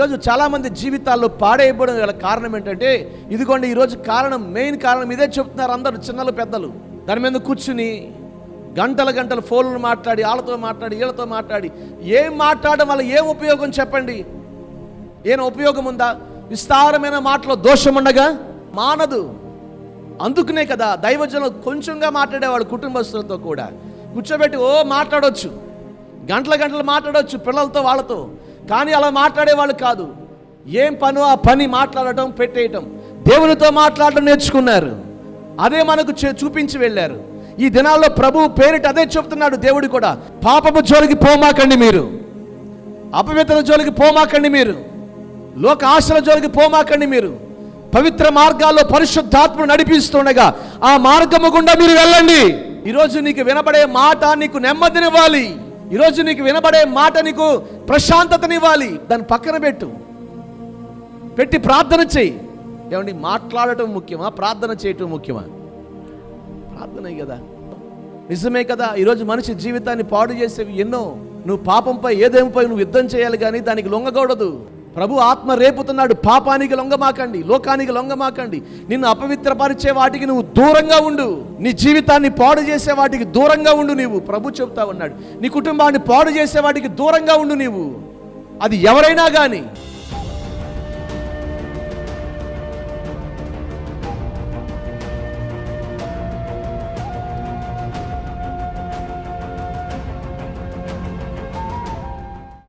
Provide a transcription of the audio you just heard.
ఈరోజు చాలామంది జీవితాల్లో పాడైపోవడం గల కారణం ఏంటంటే, ఇదిగోండి ఈరోజు మెయిన్ కారణం ఇదే చెప్తున్నారు అందరూ, చిన్నలు పెద్దలు. దాని మీద కూర్చుని గంటలు ఫోన్లు మాట్లాడి, వాళ్ళతో మాట్లాడి, వీళ్ళతో మాట్లాడి, ఏం మాట్లాడడం వల్ల ఏం ఉపయోగం చెప్పండి? ఏం ఉపయోగం ఉందా? విస్తారమైన మాటలో దోషం ఉండగా మానదు. అందుకునే కదా దైవజనులు కొంచెంగా మాట్లాడేవాడు కుటుంబస్తులతో కూడా కూర్చోబెట్టి మాట్లాడవచ్చు, గంటలు మాట్లాడవచ్చు పిల్లలతో వాళ్ళతో. కానీ అలా మాట్లాడేవాళ్ళు కాదు. ఏం పనో ఆ పని మాట్లాడటం, పెట్టేయటం. దేవునితో మాట్లాడటం నేర్చుకున్నారు, అదే మనకు చూపించి వెళ్ళారు. ఈ దినాల్లో ప్రభువు పేరిట అదే చెప్తున్నాడు దేవుడు కూడా. పాపపు జోలికి పోమాకండి మీరు, అపవిత్ర జోలికి పోమాకండి మీరు, లోక ఆశల జోలికి పోమాకండి మీరు. పవిత్ర మార్గాల్లో పరిశుద్ధాత్మను నడిపిస్తుండగా ఆ మార్గము గుండా మీరు వెళ్ళండి. ఈరోజు నీకు వినబడే మాట నీకు నెమ్మదినివ్వాలి. ఈరోజు నీకు వినబడే మాట నీకు ప్రశాంతతనివ్వాలి. దాన్ని పక్కన పెట్టి ప్రార్థన చేయి. ఏమండి, మాట్లాడటం ముఖ్యమా, ప్రార్థన చేయటం ముఖ్యమా? ప్రార్థనే కదా. నిజమే కదా. ఈరోజు మనిషి జీవితాన్ని పాడు చేసేవి ఎన్నో. నువ్వు పాపంపై ఏదేంపై నువ్వు యుద్ధం చేయాలి, కానీ దానికి లొంగకూడదు. ప్రభు ఆత్మ రేపుతున్నాడు, పాపానికి లొంగమాకండి, లోకానికి లొంగమాకండి. నిన్ను అపవిత్రపరిచే వాటికి నువ్వు దూరంగా ఉండు. నీ జీవితాన్ని పాడు చేసే వాటికి దూరంగా ఉండు నీవు. ప్రభు చెప్తా ఉన్నాడు, నీ కుటుంబాన్ని పాడు చేసే వాటికి దూరంగా ఉండు నీవు. అది ఎవరైనా కానీ.